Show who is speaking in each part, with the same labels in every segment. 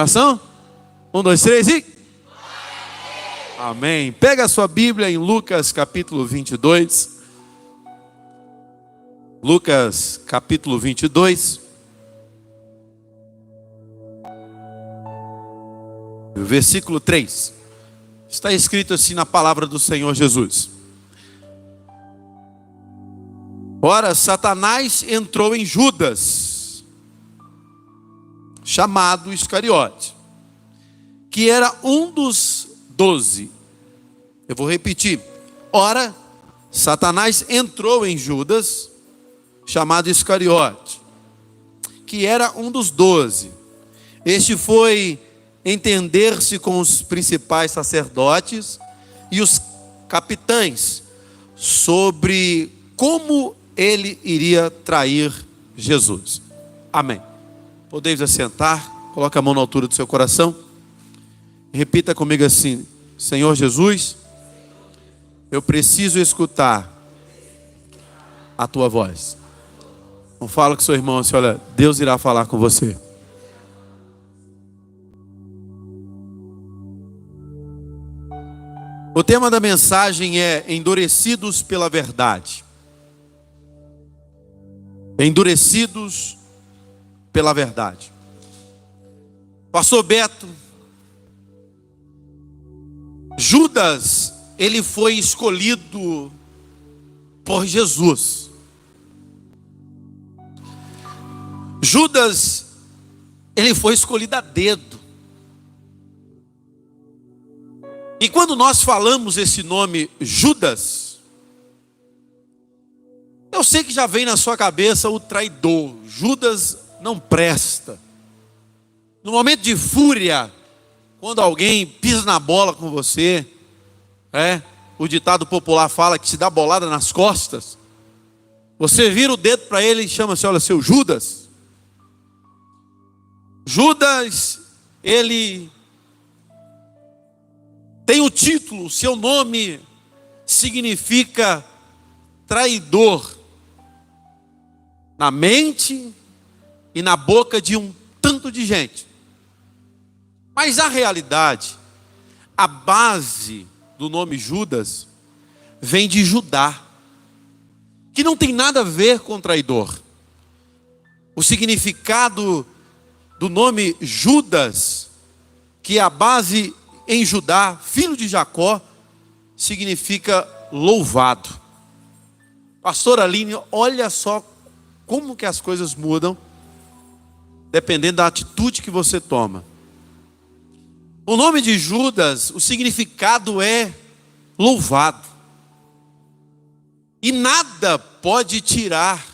Speaker 1: Ação? 1, 2, 3 e... Amém. Pega a sua Bíblia em Lucas capítulo 22. Lucas capítulo 22. Versículo 3. Está escrito assim na palavra do Senhor Jesus. Ora, Satanás entrou em Judas, chamado Iscariote, que era um dos 12. Eu vou repetir. Ora, Satanás entrou em Judas, chamado Iscariote, que era um dos 12. Este foi entender-se com os principais sacerdotes e os capitães sobre como ele iria trair Jesus. Amém. Podeis assentar, coloque a mão na altura do seu coração. Repita comigo assim: Senhor Jesus, eu preciso escutar a tua voz. Não fala com seu irmão assim: olha, Deus irá falar com você. O tema da mensagem é endurecidos pela verdade. Endurecidos pela verdade. Pastor Beto, Judas, ele foi escolhido por Jesus. Judas, ele foi escolhido a dedo. E quando nós falamos esse nome Judas, eu sei que já vem na sua cabeça o traidor. Judas não presta. No momento de fúria, quando alguém pisa na bola com você, o ditado popular fala que se dá bolada nas costas, você vira o dedo para ele e chama-se: olha, seu Judas. Judas, ele tem o título, seu nome significa traidor, na mente e na boca de um tanto de gente. Mas a realidade, a base do nome Judas vem de Judá, que não tem nada a ver com traidor. O significado do nome Judas, que é a base em Judá, filho de Jacó, significa louvado. Pastor Aline, olha só como que as coisas mudam, dependendo da atitude que você toma. O nome de Judas, o significado é louvado. E nada pode tirar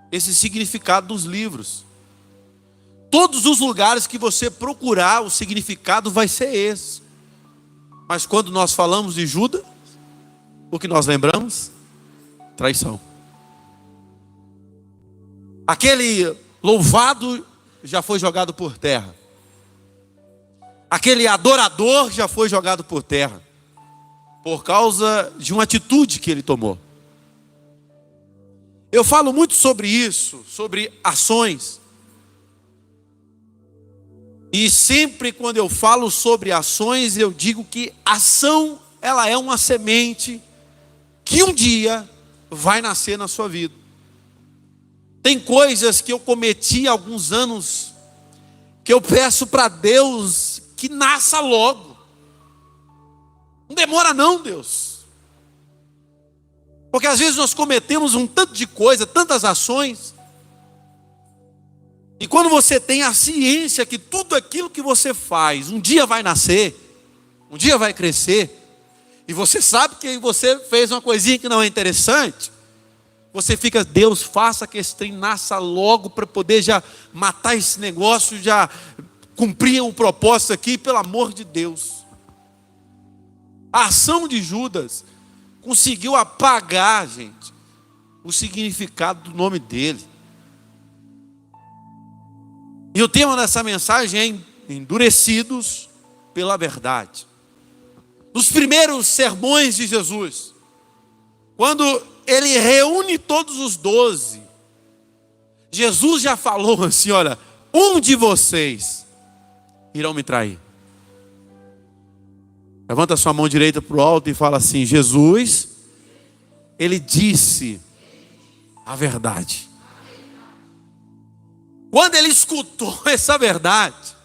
Speaker 1: esse significado dos livros. Todos os lugares que você procurar, o significado vai ser esse. Mas quando nós falamos de Judas, o que nós lembramos? Traição. Aquele louvado já foi jogado por terra. Aquele adorador já foi jogado por terra, por causa de uma atitude que ele tomou. Eu falo muito sobre isso, sobre ações. E sempre quando eu falo sobre ações, eu digo que ação, ela é uma semente que um dia vai nascer na sua vida. Tem coisas que eu cometi há alguns anos, que eu peço para Deus que nasça logo. Não demora não, Deus. Porque às vezes nós cometemos um tanto de coisa, tantas ações, e quando você tem a ciência que tudo aquilo que você faz, um dia vai nascer, um dia vai crescer, e você sabe que você fez uma coisinha que não é interessante, você fica: Deus, faça que esse trem nasça logo para poder já matar esse negócio, já cumprir um propósito aqui, pelo amor de Deus. A ação de Judas conseguiu apagar, gente, o significado do nome dele. E o tema dessa mensagem é endurecidos pela verdade. Nos primeiros sermões de Jesus, quando ele reúne todos os 12, Jesus já falou assim: olha, um de vocês irão me trair. Levanta sua mão direita para o alto e fala assim: Jesus, Ele disse a verdade. Quando ele escutou essa verdade,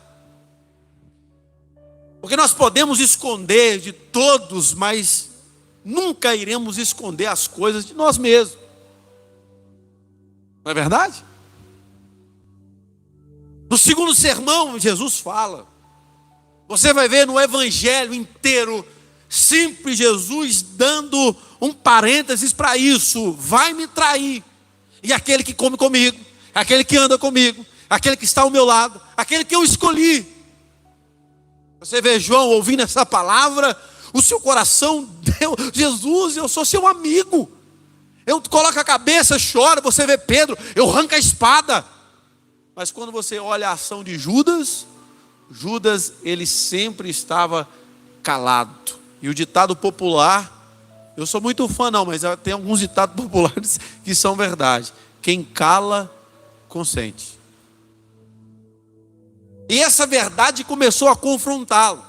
Speaker 1: porque nós podemos esconder de todos, mas nunca iremos esconder as coisas de nós mesmos. Não é verdade? No segundo sermão, Jesus fala. Você vai ver no evangelho inteiro, sempre Jesus dando um parênteses para isso. Vai me trair. E aquele que come comigo, aquele que anda comigo, aquele que está ao meu lado, aquele que eu escolhi. Você vê João ouvindo essa palavra, o seu coração, Deus, Jesus, eu sou seu amigo. Eu coloco a cabeça, choro. Você vê Pedro, eu arranco a espada. Mas quando você olha a ação de Judas, ele sempre estava calado. E o ditado popular, eu sou muito fã não, mas tem alguns ditados populares que são verdade. Quem cala, consente. E essa verdade começou a confrontá-lo.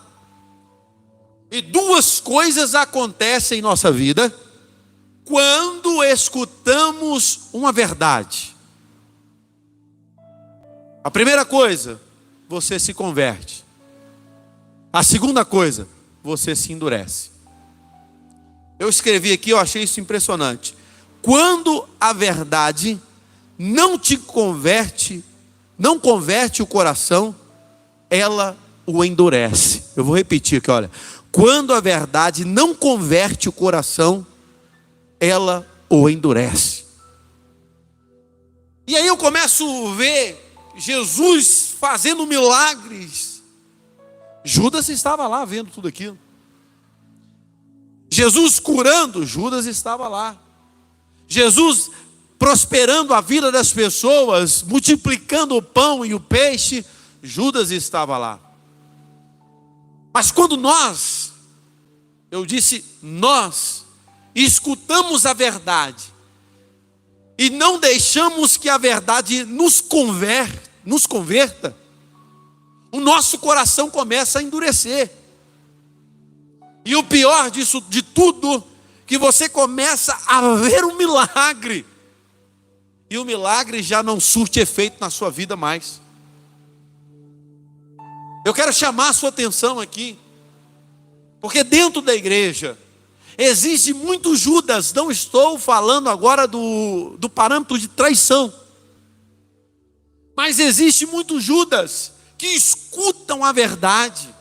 Speaker 1: E duas coisas acontecem em nossa vida quando escutamos uma verdade. A primeira coisa, você se converte. A segunda coisa, você se endurece. Eu escrevi aqui, eu achei isso impressionante. Quando a verdade não converte o coração, ela o endurece. Eu vou repetir aqui, olha. Quando a verdade não converte o coração, ela o endurece. E aí eu começo a ver Jesus fazendo milagres. Judas estava lá vendo tudo aquilo. Jesus curando, Judas estava lá. Jesus prosperando a vida das pessoas, multiplicando o pão e o peixe, Judas estava lá. Mas quando nós escutamos a verdade e não deixamos que a verdade nos converta, o nosso coração começa a endurecer. E o pior disso de tudo, que você começa a ver um milagre, e o milagre já não surte efeito na sua vida mais. Eu quero chamar a sua atenção aqui, porque dentro da igreja existe muito Judas. Não estou falando agora do parâmetro de traição, mas existe muito Judas que escutam a verdade.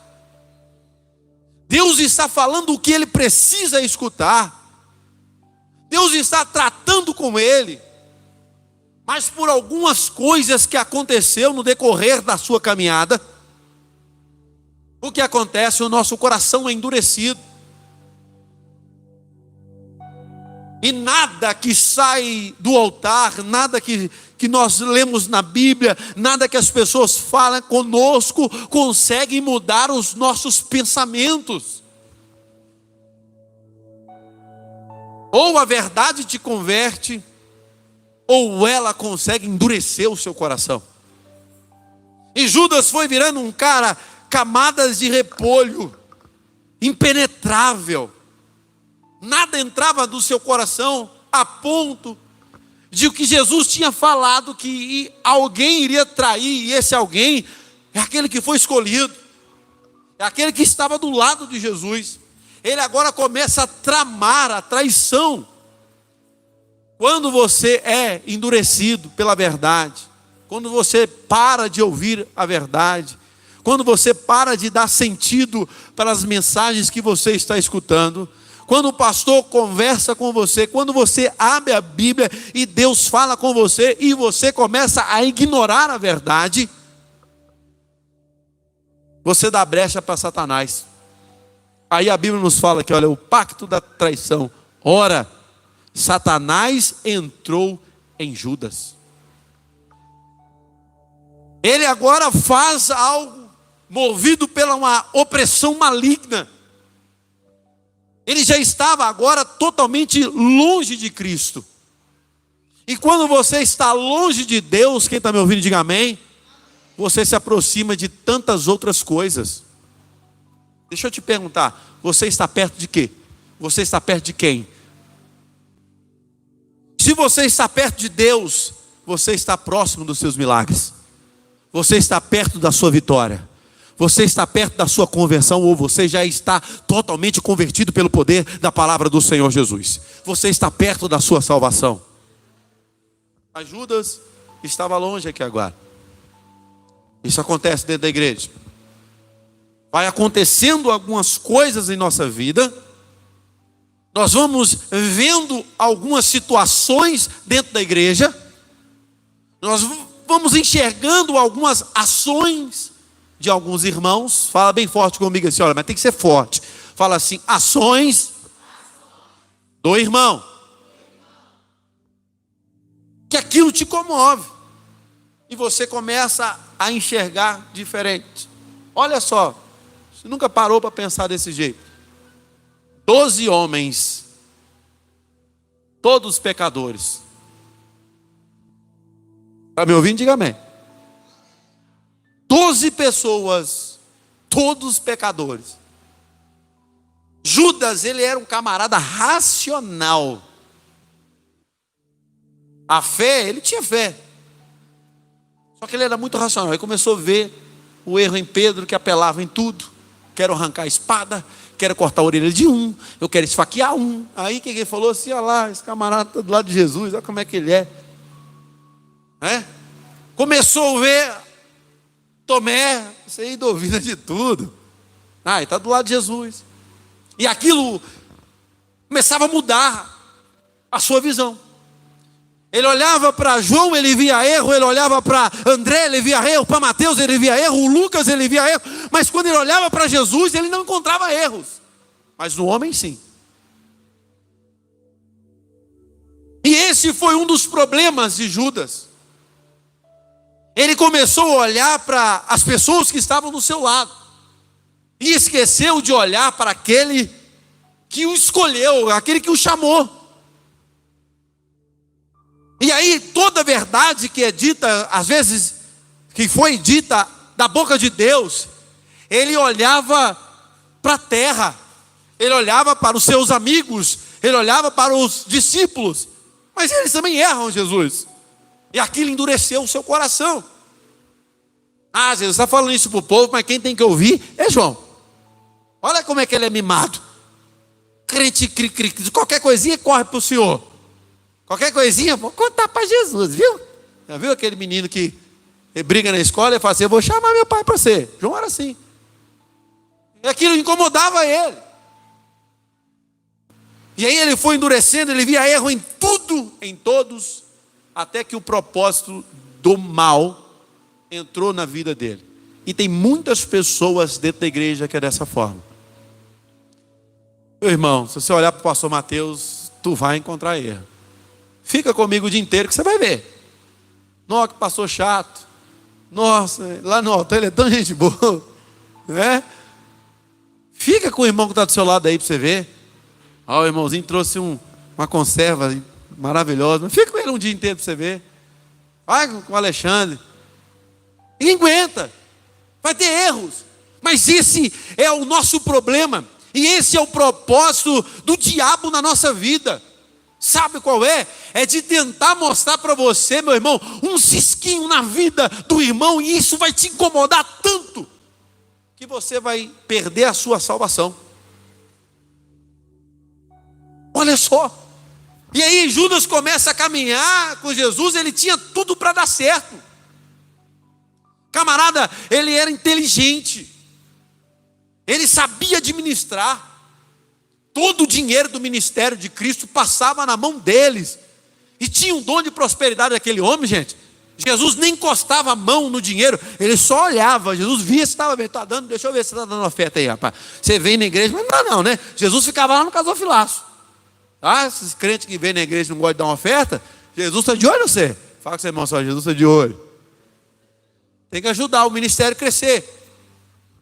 Speaker 1: Deus está falando o que ele precisa escutar. Deus está tratando com ele. Mas por algumas coisas que aconteceu no decorrer da sua caminhada, o que acontece? O nosso coração é endurecido. E nada que sai do altar, nada que nós lemos na Bíblia, nada que as pessoas falam conosco, consegue mudar os nossos pensamentos. Ou a verdade te converte, ou ela consegue endurecer o seu coração. E Judas foi virando um cara, camadas de repolho, impenetrável. Nada entrava do seu coração, a ponto de o que Jesus tinha falado, que alguém iria trair, e esse alguém é aquele que foi escolhido, é aquele que estava do lado de Jesus. Ele agora começa a tramar a traição. Quando você é endurecido pela verdade, quando você para de ouvir a verdade, quando você para de dar sentido para as mensagens que você está escutando, quando o pastor conversa com você, quando você abre a Bíblia e Deus fala com você e você começa a ignorar a verdade, você dá brecha para Satanás. Aí a Bíblia nos fala que, olha, o pacto da traição. Ora, Satanás entrou em Judas. Ele agora faz algo movido pela uma opressão maligna. Ele já estava agora totalmente longe de Cristo. E quando você está longe de Deus, quem está me ouvindo, diga amém. você se aproxima de tantas outras coisas. Deixa eu te perguntar, você está perto de quê? Você está perto de quem? Se você está perto de Deus, você está próximo dos seus milagres. Você está perto da sua vitória. Você está perto da sua conversão, ou você já está totalmente convertido pelo poder da palavra do Senhor Jesus. Você está perto da sua salvação. Mas Judas estava longe aqui agora. Isso acontece dentro da igreja. Vai acontecendo algumas coisas em nossa vida. Nós vamos vendo algumas situações dentro da igreja. Nós vamos enxergando algumas ações de alguns irmãos. Fala bem forte comigo assim, olha, mas tem que ser forte. Fala assim, ações do irmão. Que aquilo te comove. E você começa a enxergar diferente. Olha só, você nunca parou para pensar desse jeito. 12 homens, todos pecadores. Está me ouvindo? Diga amém. 12 pessoas, todos pecadores. Judas, ele era um camarada racional. A fé, ele tinha fé. Só que ele era muito racional. Ele começou a ver o erro em Pedro, que apelava em tudo. Quero arrancar a espada, quero cortar a orelha de um, eu quero esfaquear um. Aí que ele falou assim, olha lá, esse camarada está do lado de Jesus, olha como é que ele é. Começou a ver Tomé, isso aí duvida de tudo. Ele está do lado de Jesus. E aquilo começava a mudar a sua visão. Ele olhava para João, ele via erro. Ele olhava para André, ele via erro. Para Mateus, ele via erro. O Lucas, ele via erro. Mas quando ele olhava para Jesus, ele não encontrava erros. Mas no homem, sim. E esse foi um dos problemas de Judas. Ele começou a olhar para as pessoas que estavam do seu lado. E esqueceu de olhar para aquele que o escolheu, aquele que o chamou. E aí toda verdade que é dita, às vezes, que foi dita da boca de Deus, ele olhava para a terra, ele olhava para os seus amigos, ele olhava para os discípulos, mas eles também erram, Jesus. E aquilo endureceu o seu coração. Jesus está falando isso para o povo, mas quem tem que ouvir é João. Olha como é que ele é mimado. Crente, qualquer coisinha corre para o Senhor. Qualquer coisinha, vou contar para Jesus, viu? Já viu aquele menino que briga na escola e fala assim, eu vou chamar meu pai para você. João era assim. E aquilo incomodava ele. E aí ele foi endurecendo, ele via erro em tudo, em todos, até que o propósito do mal entrou na vida dele. E tem muitas pessoas dentro da igreja que é dessa forma. Meu irmão, se você olhar para o pastor Mateus, tu vai encontrar erro. Fica comigo o dia inteiro que você vai ver. Nossa, que pastor chato. Nossa, lá no altar ele é tão gente boa. Né? Fica com o irmão que está do seu lado aí para você ver. O irmãozinho trouxe uma conserva maravilhosa. Fica com ele um dia inteiro para você ver. Vai com o Alexandre. Ninguém aguenta. Vai ter erros. Mas esse é o nosso problema. E esse é o propósito do diabo na nossa vida. Sabe qual é? É de tentar mostrar para você, meu irmão, um cisquinho na vida do irmão, e isso vai te incomodar tanto, que você vai perder a sua salvação. Olha só. E aí Judas começa a caminhar com Jesus, ele tinha tudo para dar certo. Camarada, ele era inteligente. Ele sabia administrar. Todo o dinheiro do ministério de Cristo passava na mão deles. E tinha um dom de prosperidade daquele homem, gente. Jesus nem encostava a mão no dinheiro, ele só olhava. Jesus via se estava bem, está dando, deixa eu ver se está dando oferta aí, rapaz. Você vem na igreja, mas não dá não, né? Jesus ficava lá no gasofilaço. Esses crentes que vêm na igreja e não gostam de dar uma oferta, Jesus está de olho em você. Fala com seu irmão só, Jesus está de olho. Tem que ajudar o ministério a crescer.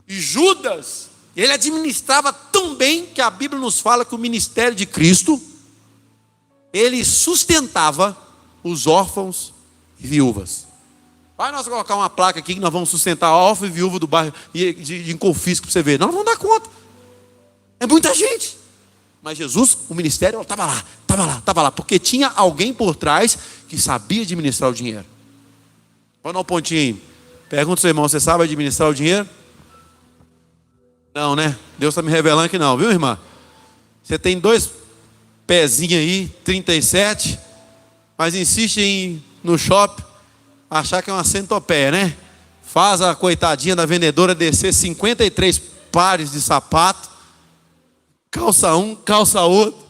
Speaker 1: E Judas, ele administrava tão bem que a Bíblia nos fala que o ministério de Cristo, ele sustentava os órfãos e viúvas. Vai nós colocar uma placa aqui que nós vamos sustentar a órfã e viúva do bairro de Confisco para você ver. Nós não vamos dar conta. É muita gente. Mas Jesus, o ministério, estava lá. Porque tinha alguém por trás que sabia administrar o dinheiro. Vamos dar um pontinho aí. Pergunta ao seu irmão, você sabe administrar o dinheiro? Não, né? Deus está me revelando que não, viu, irmã? Você tem 2 pezinhos aí, 37, mas insiste em, no shopping, achar que é uma centopeia, né? Faz a coitadinha da vendedora descer 53 pares de sapato, calça um, calça outro,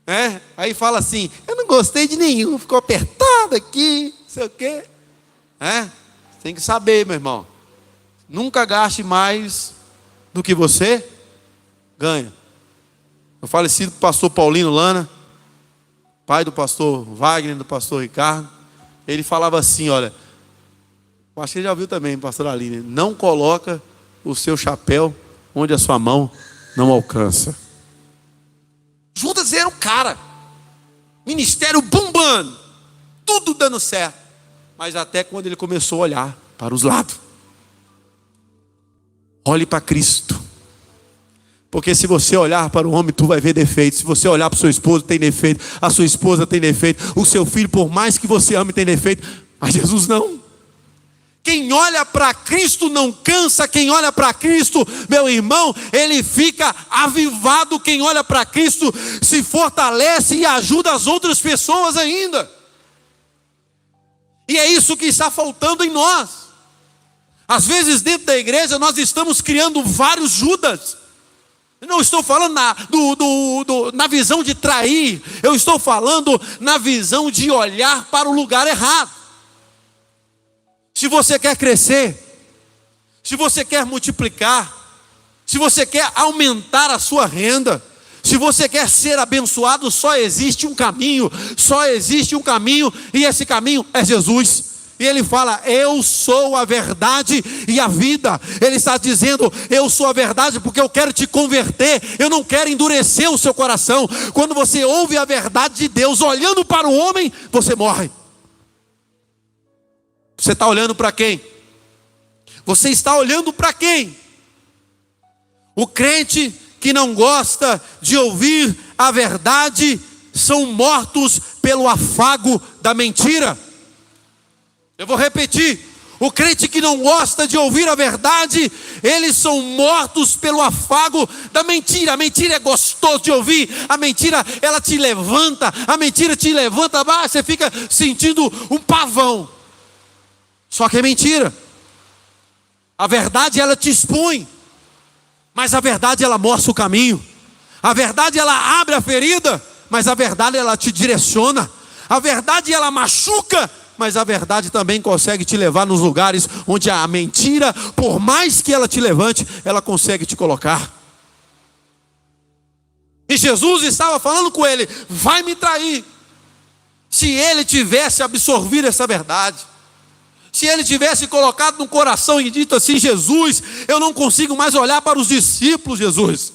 Speaker 1: né? Aí fala assim, eu não gostei de nenhum, ficou apertado aqui, não sei o quê. Tem que saber, meu irmão. Nunca gaste mais do que você ganha. O falecido pastor Paulino Lana, pai do pastor Wagner, do pastor Ricardo, ele falava assim, olha, eu acho que ele já ouviu também, pastor Aline, não coloca o seu chapéu onde a sua mão não alcança. Judas era um cara, ministério bombando, tudo dando certo, mas até quando ele começou a olhar para os lados. Olhe para Cristo. Porque se você olhar para o homem, tu vai ver defeito. Se você olhar para o seu esposo, tem defeito. A sua esposa tem defeito. O seu filho, por mais que você ame, tem defeito. Mas Jesus não. Quem olha para Cristo não cansa. Quem olha para Cristo, meu irmão, ele fica avivado. Quem olha para Cristo se fortalece e ajuda as outras pessoas ainda. E é isso que está faltando em nós. Às vezes dentro da igreja nós estamos criando vários Judas. Eu não estou falando na visão de trair. Eu estou falando na visão de olhar para o lugar errado. Se você quer crescer, se você quer multiplicar, se você quer aumentar a sua renda, se você quer ser abençoado, só existe um caminho, e esse caminho é Jesus. E ele fala, eu sou a verdade e a vida. Ele está dizendo, eu sou a verdade porque eu quero te converter, eu não quero endurecer o seu coração. Quando você ouve a verdade de Deus, olhando para o homem, você morre. Você está olhando para quem? Você está olhando para quem? O crente que não gosta de ouvir a verdade são mortos pelo afago da mentira. Eu vou repetir, o crente que não gosta de ouvir a verdade, eles são mortos pelo afago da mentira. A mentira é gostoso de ouvir, a mentira ela te levanta, você fica sentindo um pavão. Só que é mentira. A verdade ela te expõe, mas a verdade ela mostra o caminho. A verdade ela abre a ferida, mas a verdade ela te direciona. A verdade ela machuca, mas a verdade também consegue te levar nos lugares onde a mentira, por mais que ela te levante, ela consegue te colocar. E Jesus estava falando com ele, vai me trair. Se ele tivesse absorvido essa verdade, se ele tivesse colocado no coração e dito assim, Jesus, eu não consigo mais olhar para os discípulos, Jesus.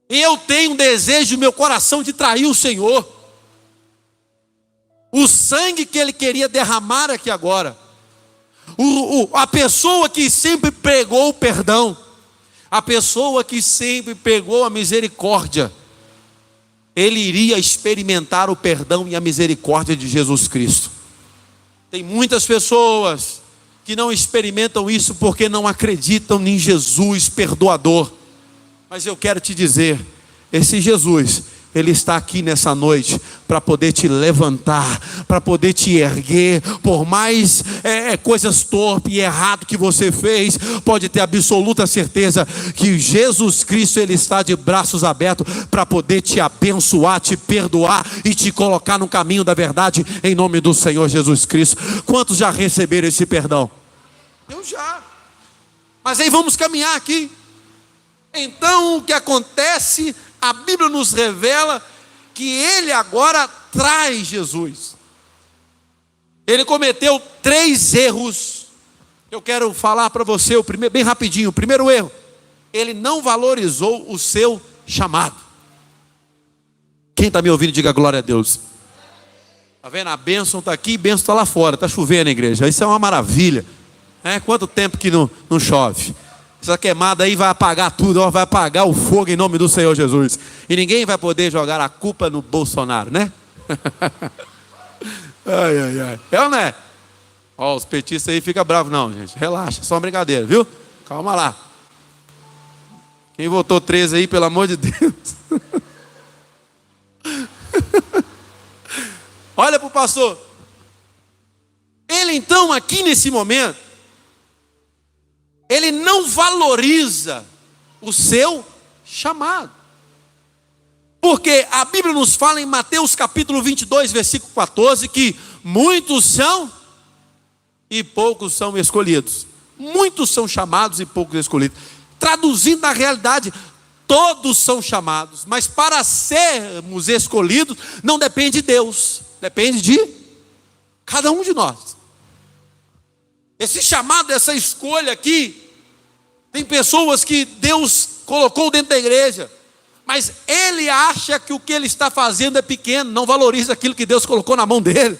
Speaker 1: Eu tenho um desejo no meu coração de trair o Senhor. O sangue que ele queria derramar aqui agora. A pessoa que sempre pregou o perdão. A pessoa que sempre pregou a misericórdia. Ele iria experimentar o perdão e a misericórdia de Jesus Cristo. Tem muitas pessoas que não experimentam isso porque não acreditam em Jesus perdoador. Mas eu quero te dizer, esse Jesus, ele está aqui nessa noite para poder te levantar, para poder te erguer. Por mais coisas torpes e errado que você fez, pode ter absoluta certeza que Jesus Cristo, ele está de braços abertos para poder te abençoar, te perdoar e te colocar no caminho da verdade, em nome do Senhor Jesus Cristo. Quantos já receberam esse perdão? Eu já. Mas aí vamos caminhar aqui. Então o que acontece? A Bíblia nos revela que ele agora traz Jesus. Ele cometeu 3 erros. Eu quero falar para você o primeiro, bem rapidinho. O primeiro erro, ele não valorizou o seu chamado. Quem está me ouvindo, diga glória a Deus. Tá vendo? A bênção está aqui e a bênção está lá fora. Está chovendo na igreja. Isso é uma maravilha. Quanto tempo que não chove? Essa queimada aí vai apagar tudo. Vai apagar o fogo em nome do Senhor Jesus. E ninguém vai poder jogar a culpa no Bolsonaro, né? Ai, ai, ai. É ou não é? Ó, os petistas aí ficam bravos. Não, gente. Relaxa. Só uma brincadeira, viu? Calma lá. Quem votou 13 aí, pelo amor de Deus. Olha para o pastor. Ele então, aqui nesse momento, ele não valoriza o seu chamado. Porque a Bíblia nos fala em Mateus capítulo 22, versículo 14, que muitos são e poucos são escolhidos. Muitos são chamados e poucos escolhidos. Traduzindo na realidade, todos são chamados, mas para sermos escolhidos, não depende de Deus, depende de cada um de nós. Esse chamado, essa escolha aqui, tem pessoas que Deus colocou dentro da igreja, mas ele acha que o que ele está fazendo é pequeno, não valoriza aquilo que Deus colocou na mão dele.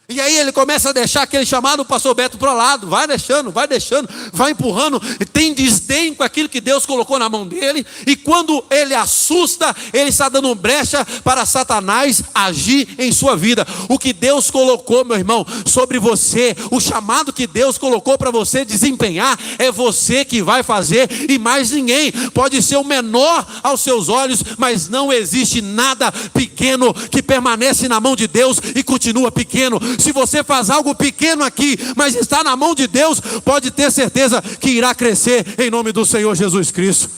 Speaker 1: E aí ele começa a deixar aquele chamado o pastor Beto para o lado, vai deixando, vai empurrando, tem desdém com aquilo que Deus colocou na mão dele, e quando ele assusta, ele está dando brecha para Satanás agir em sua vida. O que Deus colocou, meu irmão, sobre você, o chamado que Deus colocou para você desempenhar, é você que vai fazer e mais ninguém. Pode ser o menor aos seus olhos, mas não existe nada pequeno que permanece na mão de Deus e continua pequeno. Se você faz algo pequeno aqui, mas está na mão de Deus, pode ter certeza que irá crescer em nome do Senhor Jesus Cristo.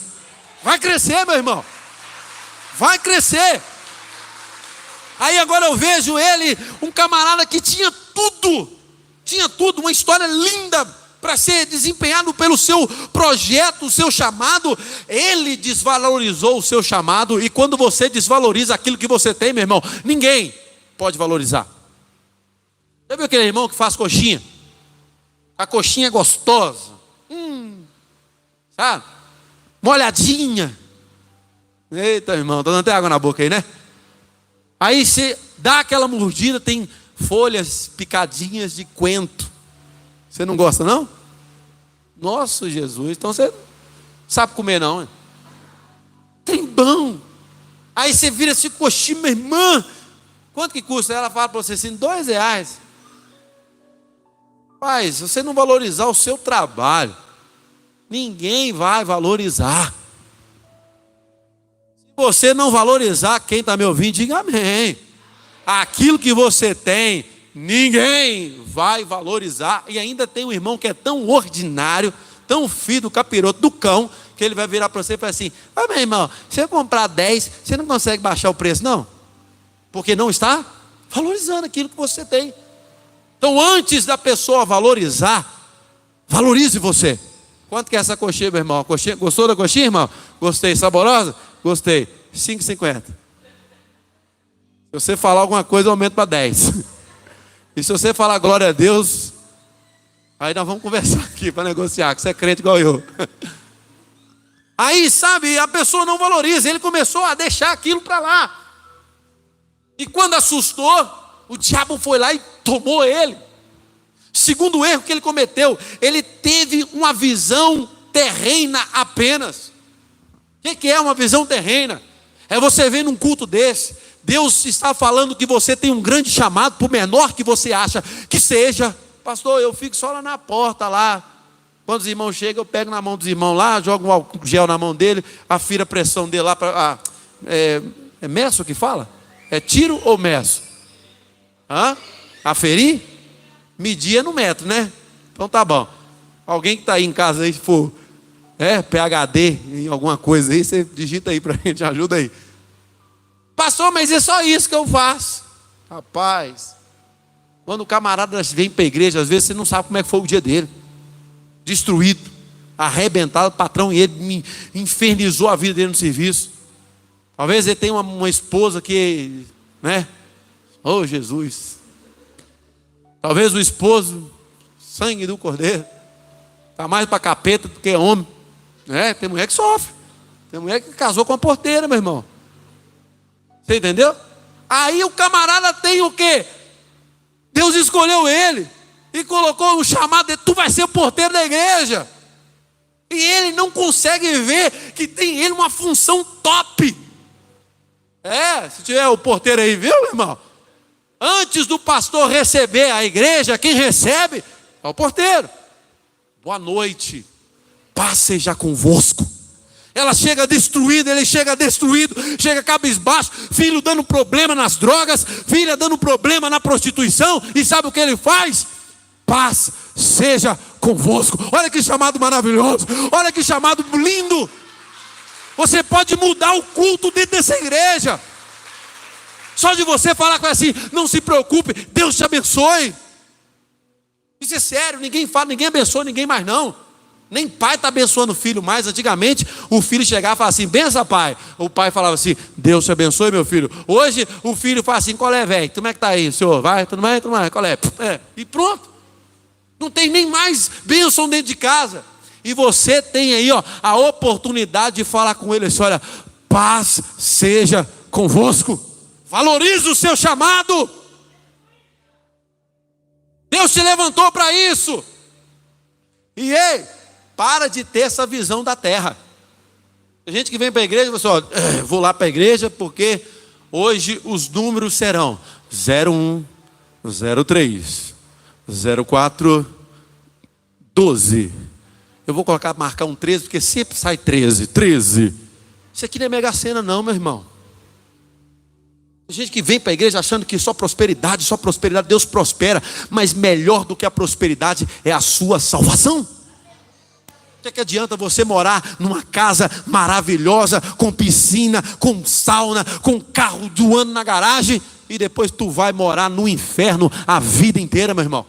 Speaker 1: Vai crescer, meu irmão. Vai crescer. Aí agora eu vejo ele, um camarada que tinha tudo, uma história linda para ser desempenhado pelo seu projeto, o seu chamado. Ele desvalorizou o seu chamado, e quando você desvaloriza aquilo que você tem, meu irmão, ninguém pode valorizar. Já viu aquele irmão que faz coxinha? A coxinha é gostosa. Sabe? Molhadinha. Eita, irmão, tô dando até água na boca aí, né? Aí você dá aquela mordida, tem folhas picadinhas de coentro. Você não gosta, não? Nossa, Jesus, então você não sabe comer, não. Hein? Tem bom. Aí você vira esse coxinha, minha irmã. Quanto que custa? Ela fala para você assim, R$2. Pai, se você não valorizar o seu trabalho, ninguém vai valorizar. Se você não valorizar, quem está me ouvindo, diga amém. Aquilo que você tem, ninguém vai valorizar. E ainda tem um irmão que é tão ordinário, tão filho do capiroto do cão, que ele vai virar para você e falar assim: meu irmão, se eu comprar 10, você não consegue baixar o preço, não? Porque não está valorizando aquilo que você tem. Então, antes da pessoa valorizar, valorize você. Quanto que é essa coxinha, meu irmão? Coxinha, gostou da coxinha, irmão? Gostei. Saborosa? Gostei. R$5,50. Se você falar alguma coisa, eu aumento para 10. E se você falar glória a Deus, aí nós vamos conversar aqui para negociar, que você é crente igual eu. Aí, sabe, a pessoa não valoriza. Ele começou a deixar aquilo para lá. E quando assustou, o diabo foi lá e tomou ele. Segundo erro que ele cometeu, ele teve uma visão terrena apenas. O que é uma visão terrena? É você ver num culto desse, Deus está falando que você tem um grande chamado, por menor que você acha que seja. Pastor, eu fico só lá na porta lá. Quando os irmãos chegam, eu pego na mão dos irmãos lá, jogo um álcool gel na mão dele, afiro a pressão dele lá para... é meço que fala? É tiro ou meço? Aferir? Medir é no metro, né? Então tá bom. Alguém que está aí em casa aí, se for PhD em alguma coisa aí, você digita aí para a gente, ajuda aí. Pastor, mas é só isso que eu faço. Rapaz, quando o camarada vem para a igreja, às vezes você não sabe como é que foi o dia dele. Destruído, arrebentado, o patrão, e ele infernizou a vida dele no serviço. Talvez ele tenha uma esposa que, né? Oh, Jesus. Talvez o esposo, sangue do cordeiro, está mais para capeta do que homem. Tem mulher que sofre. Tem mulher que casou com a porteira, meu irmão. Você entendeu? Aí o camarada tem o quê? Deus escolheu ele e colocou um chamado de tu vai ser o porteiro da igreja. E ele não consegue ver que tem ele uma função top. Se tiver o porteiro aí, viu, meu irmão? Antes do pastor receber a igreja, quem recebe é o porteiro. Boa noite, paz seja convosco. Ela chega destruída, ele chega destruído, chega cabisbaixo, filho dando problema nas drogas, filha dando problema na prostituição, e sabe o que ele faz? Paz seja convosco. Olha que chamado maravilhoso, olha que chamado lindo. Você pode mudar o culto dentro dessa igreja. Só de você falar com ela assim, não se preocupe, Deus te abençoe. Isso é sério, ninguém fala, ninguém abençoa ninguém mais não. Nem pai está abençoando o filho mais. Antigamente o filho chegava e falava assim, bença pai. O pai falava assim, Deus te abençoe meu filho. Hoje o filho fala assim, qual é velho? Como é que está aí senhor? Vai, tudo bem, qual é? E pronto. Não tem nem mais bênção dentro de casa. E você tem aí a oportunidade de falar com ele assim, olha, paz seja convosco. Valorize o seu chamado. Deus te levantou para isso. E ei, para de ter essa visão da terra. Tem gente que vem para a igreja e fala assim, vou lá para a igreja porque hoje os números serão 01, 03, 04, 12. Eu vou marcar um 13 porque sempre sai 13. Isso aqui não é Mega Sena não, meu irmão. Tem gente que vem para a igreja achando que só prosperidade, Deus prospera. Mas melhor do que a prosperidade é a sua salvação. O que adianta você morar numa casa maravilhosa, com piscina, com sauna, com carro do ano na garagem, e depois tu vai morar no inferno a vida inteira, meu irmão?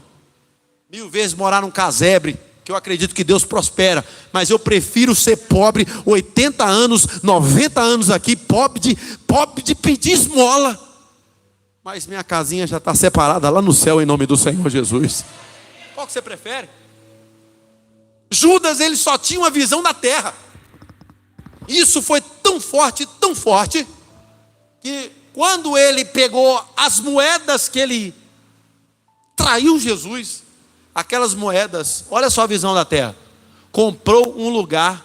Speaker 1: 1000 vezes morar num casebre, que eu acredito que Deus prospera, mas eu prefiro ser pobre, 80 anos, 90 anos aqui, pobre de pedir esmola, mas minha casinha já está separada lá no céu em nome do Senhor Jesus. Qual que você prefere? Judas, ele só tinha uma visão da terra. Isso foi tão forte, que quando ele pegou as moedas que ele traiu Jesus, aquelas moedas, olha só a visão da terra, comprou um lugar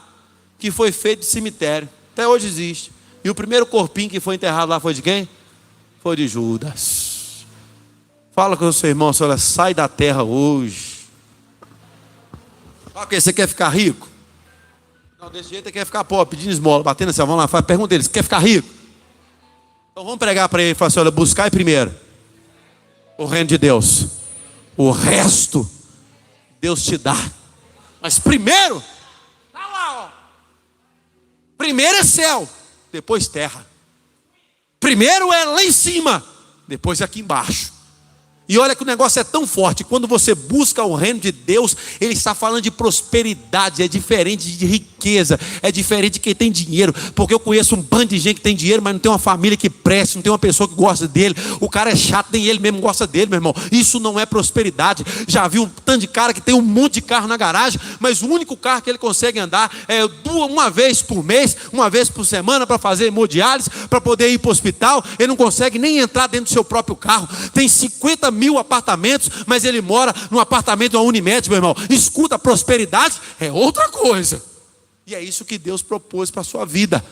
Speaker 1: que foi feito de cemitério, até hoje existe. E o primeiro corpinho que foi enterrado lá foi de quem? Foi de Judas. Fala com o seu irmão, olha, sai da terra hoje. Ok, você quer ficar rico? Não, desse jeito você quer ficar pobre, pedindo esmola, batendo assim, vamos lá, pergunta eles, quer ficar rico? Então vamos pregar para ele e falar assim, olha, buscai primeiro o reino de Deus, o resto Deus te dá. Mas primeiro, tá lá, primeiro é céu, depois terra. Primeiro é lá em cima, depois é aqui embaixo. E olha que o negócio é tão forte, quando você busca o reino de Deus, ele está falando de prosperidade, é diferente de riqueza, é diferente de quem tem dinheiro, porque eu conheço um bando de gente que tem dinheiro, mas não tem uma família que preste, não tem uma pessoa que gosta dele, o cara é chato, nem ele mesmo gosta dele, meu irmão, isso não é prosperidade. Já vi um tanto de cara que tem um monte de carro na garagem, mas o único carro que ele consegue andar é uma vez por mês, uma vez por semana, para fazer hemodiálise, para poder ir para o hospital, ele não consegue nem entrar dentro do seu próprio carro, tem 50 mil apartamentos, mas ele mora num apartamento de uma Unimed, meu irmão. Escuta, prosperidade é outra coisa. E é isso que Deus propôs para a sua vida.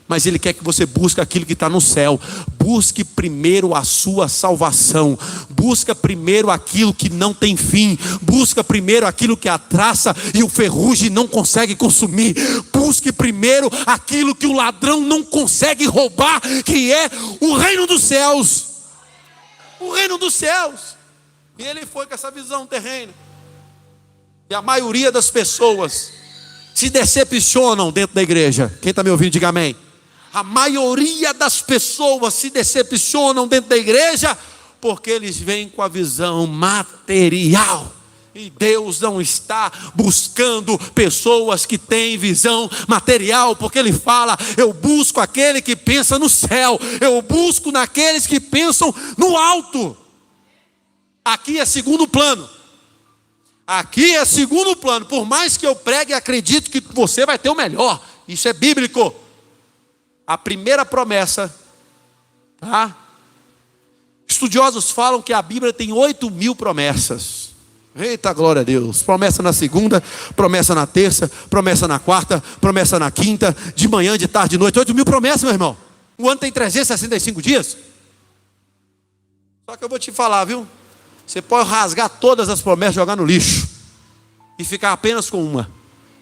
Speaker 1: Mas Ele quer que você busque aquilo que está no céu. Busque primeiro a sua salvação. Busca primeiro aquilo que não tem fim. Busca primeiro aquilo que a traça e o ferrugem não consegue consumir. Busque primeiro aquilo que o ladrão não consegue roubar, que é o reino dos céus. O reino dos céus. E ele foi com essa visão terrena. E a maioria das pessoas se decepcionam dentro da igreja. Quem está me ouvindo, diga amém. A maioria das pessoas se decepcionam dentro da igreja porque eles vêm com a visão material. E Deus não está buscando pessoas que têm visão material, porque Ele fala, eu busco aquele que pensa no céu, eu busco naqueles que pensam no alto. Aqui é segundo plano. Aqui é segundo plano. Por mais que eu pregue e acredito que você vai ter o melhor, isso é bíblico. A primeira promessa, tá? Estudiosos falam que a Bíblia tem 8.000 promessas. Eita, glória a Deus. Promessa na segunda, promessa na terça, promessa na quarta, promessa na quinta, de manhã, de tarde, de noite. 8.000 promessas, meu irmão. O ano tem 365 dias. Só que eu vou te falar, viu? Você pode rasgar todas as promessas, jogar no lixo e ficar apenas com uma.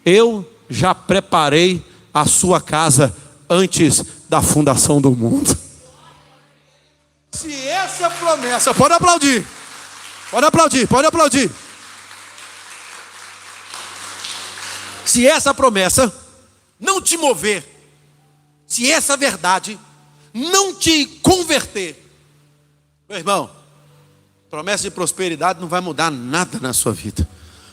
Speaker 1: Eu já preparei a sua casa antes da fundação do mundo. Se essa promessa, pode aplaudir. Pode aplaudir, pode aplaudir. Se essa promessa não te mover, se essa verdade não te converter, meu irmão, promessa de prosperidade não vai mudar nada na sua vida.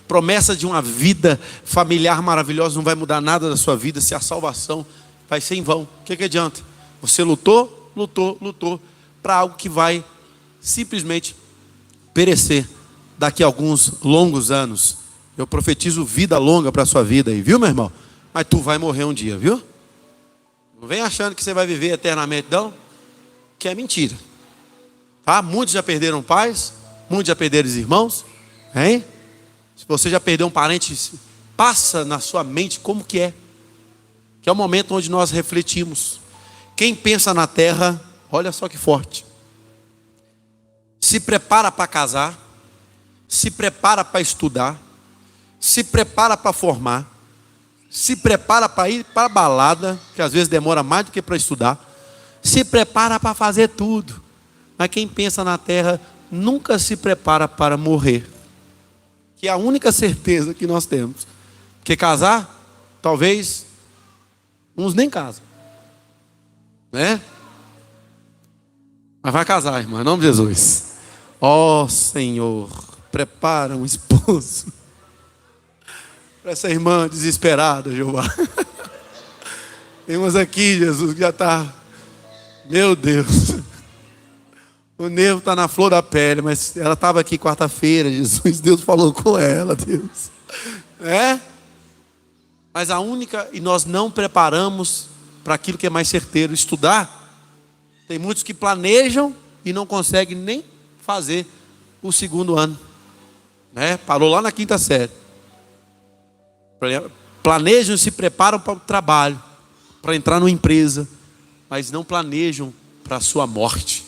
Speaker 1: Promessa de uma vida familiar maravilhosa não vai mudar nada da sua vida se a salvação vai ser em vão. O que adianta? Você lutou para algo que vai simplesmente perecer daqui a alguns longos anos. Eu profetizo vida longa para a sua vida aí, viu, meu irmão? Mas tu vai morrer um dia, viu? Não vem achando que você vai viver eternamente, não, que é mentira. Tá? Muitos já perderam pais, muitos já perderam irmãos, hein? Se você já perdeu um parente, passa na sua mente como que é o momento onde nós refletimos. Quem pensa na terra, olha só que forte, se prepara para casar, se prepara para estudar, se prepara para formar, se prepara para ir para a balada, que às vezes demora mais do que para estudar, se prepara para fazer tudo. Mas quem pensa na terra nunca se prepara para morrer, que é a única certeza que nós temos. Porque casar, talvez uns nem casam, né? Mas vai casar, irmão, em nome de Jesus. Ó Senhor, prepara um esposo para essa irmã desesperada, Jeová. Tem umas aqui, Jesus, que já está, meu Deus, o nervo está na flor da pele, mas ela estava aqui quarta-feira, Jesus, Deus falou com ela, Deus. Mas e nós não preparamos para aquilo que é mais certeiro, estudar. Tem muitos que planejam e não conseguem nem fazer o segundo ano, né? Parou lá na quinta série. Planejam e se preparam para o trabalho, para entrar numa empresa, mas não planejam para a sua morte.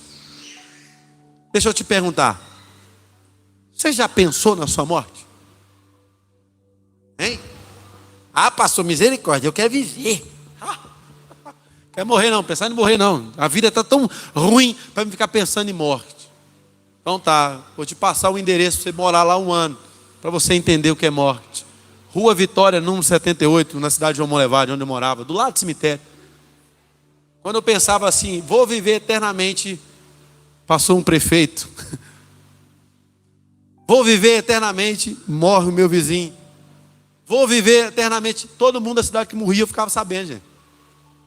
Speaker 1: Deixa eu te perguntar, você já pensou na sua morte? Hein? Ah, pastor, misericórdia, eu quero viver. Quer morrer não, pensar em morrer não. A vida está tão ruim para me ficar pensando em morte. Então tá, vou te passar o endereço para você morar lá um ano, para você entender o que é morte. Rua Vitória, número 78, na cidade de João Molevade, onde eu morava, do lado do cemitério. Quando eu pensava assim, vou viver eternamente, passou um prefeito. Vou viver eternamente, morre o meu vizinho. Vou viver eternamente, todo mundo da cidade que morria, eu ficava sabendo, gente.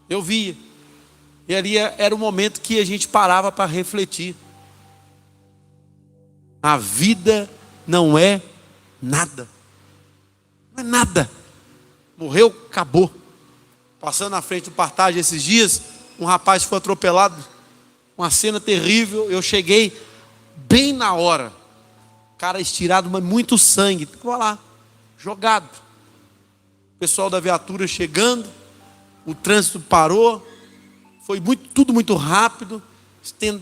Speaker 1: Eu via. E ali era o momento que a gente parava para refletir. A vida não é nada. Não é nada. Morreu, acabou. Passando na frente do Partage esses dias, um rapaz foi atropelado. Uma cena terrível. Eu cheguei bem na hora. Cara estirado, mas muito sangue. Ficou lá, jogado. O pessoal da viatura chegando. O trânsito parou. Foi tudo muito rápido.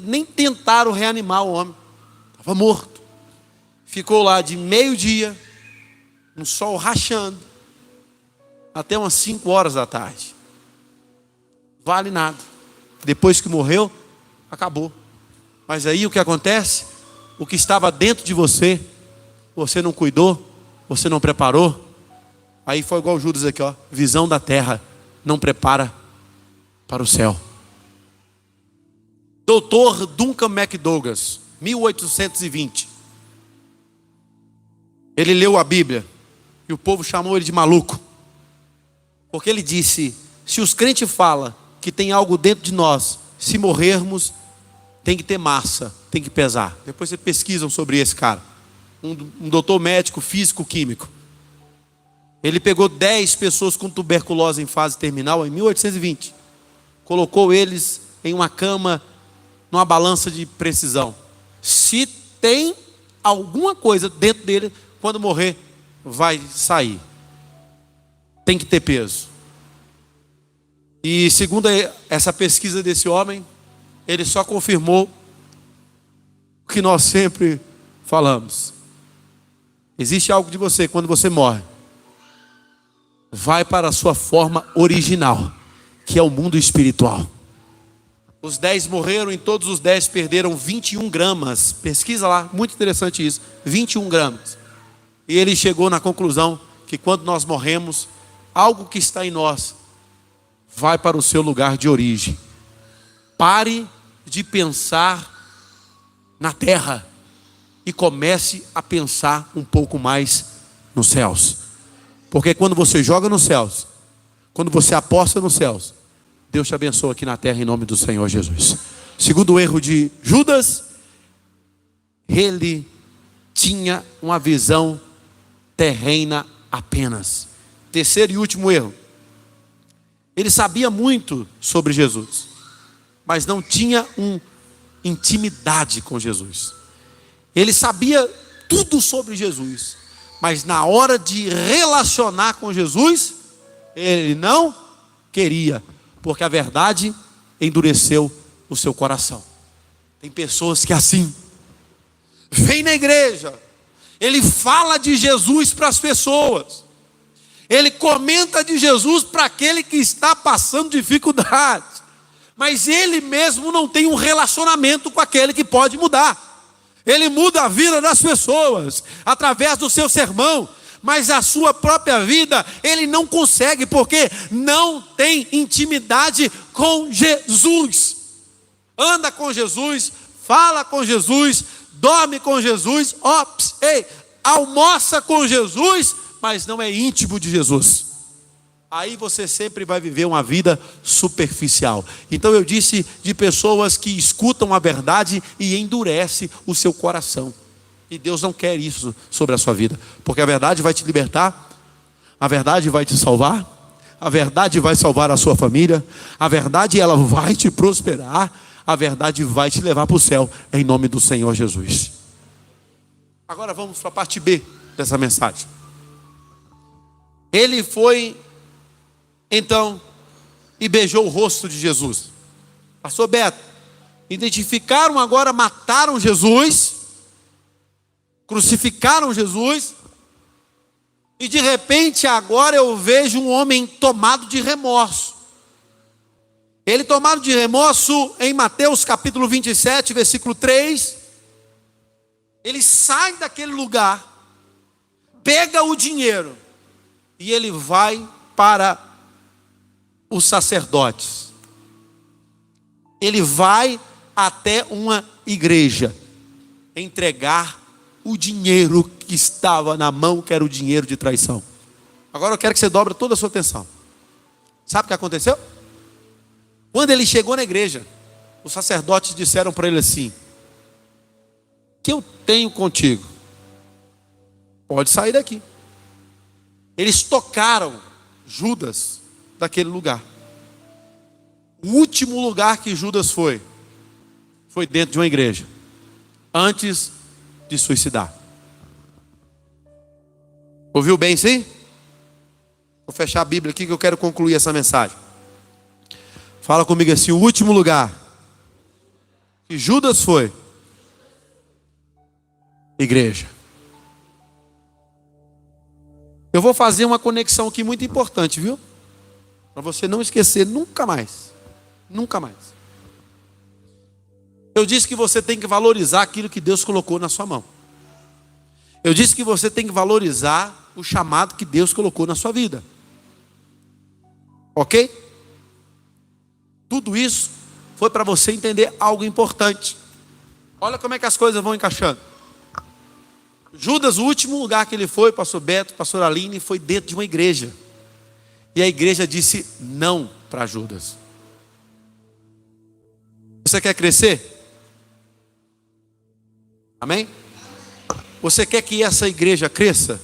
Speaker 1: Nem tentaram reanimar o homem. Estava morto. Ficou lá de meio-dia, no sol rachando, até umas 5 horas da tarde. Vale nada. Depois que morreu, acabou. Mas aí o que acontece? O que estava dentro de você, você não cuidou, você não preparou. Aí foi igual Judas aqui, ó, visão da terra, não prepara para o céu. Doutor Duncan McDougall, 1820. Ele leu a Bíblia e o povo chamou ele de maluco, porque ele disse: se os crentes falam que tem algo dentro de nós, se morrermos, tem que ter massa, tem que pesar. Depois vocês pesquisam sobre esse cara, um doutor médico, físico, químico. Ele pegou 10 pessoas com tuberculose em fase terminal em 1820, colocou eles em uma cama, numa balança de precisão, Se tem alguma coisa dentro dele, quando morrer, vai sair. Tem que ter peso. E segundo essa pesquisa desse homem, ele só confirmou o que nós sempre falamos. Existe algo de você, quando você morre, vai para a sua forma original, que é o mundo espiritual. Os 10 morreram e todos os 10 perderam 21 gramas. Pesquisa lá, muito interessante isso. 21 gramas. E ele chegou na conclusão que quando nós morremos, algo que está em nós vai para o seu lugar de origem. Pare de pensar na terra e comece a pensar um pouco mais nos céus. Porque quando você joga nos céus, quando você aposta nos céus, Deus te abençoa aqui na terra em nome do Senhor Jesus. Segundo o erro de Judas, ele tinha uma visão terrena apenas. Terceiro e último erro, ele sabia muito sobre Jesus, mas não tinha uma intimidade com Jesus. Ele sabia tudo sobre Jesus, mas na hora de relacionar com Jesus, ele não queria, porque a verdade endureceu o seu coração. Tem pessoas que assim, vem na igreja, ele fala de Jesus para as pessoas, ele comenta de Jesus para aquele que está passando dificuldade, mas ele mesmo não tem um relacionamento com aquele que pode mudar. Ele muda a vida das pessoas através do seu sermão, mas a sua própria vida ele não consegue, porque não tem intimidade com Jesus. Anda com Jesus, fala com Jesus, dorme com Jesus, almoça com Jesus, mas não é íntimo de Jesus. Aí você sempre vai viver uma vida superficial. Então eu disse de pessoas que escutam a verdade e endurece o seu coração. E Deus não quer isso sobre a sua vida, porque a verdade vai te libertar, a verdade vai te salvar, a verdade vai salvar a sua família, a verdade ela vai te prosperar, a verdade vai te levar para o céu, em nome do Senhor Jesus. Agora vamos para a parte B dessa mensagem. Ele foi então e beijou o rosto de Jesus. Pastor Beto, identificaram agora, mataram Jesus, crucificaram Jesus, e de repente agora eu vejo um homem tomado de remorso. Ele tomado de remorso em Mateus capítulo 27, versículo 3. Ele sai daquele lugar, pega o dinheiro e ele vai para os sacerdotes. Ele vai até uma igreja entregar o dinheiro que estava na mão, que era o dinheiro de traição. Agora eu quero que você dobre toda a sua atenção. Sabe o que aconteceu? Quando ele chegou na igreja, os sacerdotes disseram para ele assim: o que eu tenho contigo? Pode sair daqui. Eles tocaram Judas daquele lugar. O último lugar que Judas foi dentro de uma igreja, antes de suicidar. Ouviu bem, sim? Vou fechar a Bíblia aqui que eu quero concluir essa mensagem. Fala comigo assim: o último lugar que Judas foi, igreja. Eu vou fazer uma conexão aqui muito importante, viu? Para você não esquecer nunca mais. Nunca mais. Eu disse que você tem que valorizar aquilo que Deus colocou na sua mão. Eu disse que você tem que valorizar o chamado que Deus colocou na sua vida. Ok? Tudo isso foi para você entender algo importante. Olha como é que as coisas vão encaixando. Judas, o último lugar que ele foi, pastor Beto, pastor Aline, foi dentro de uma igreja. E a igreja disse não para Judas. Você quer crescer? Amém? Você quer que essa igreja cresça?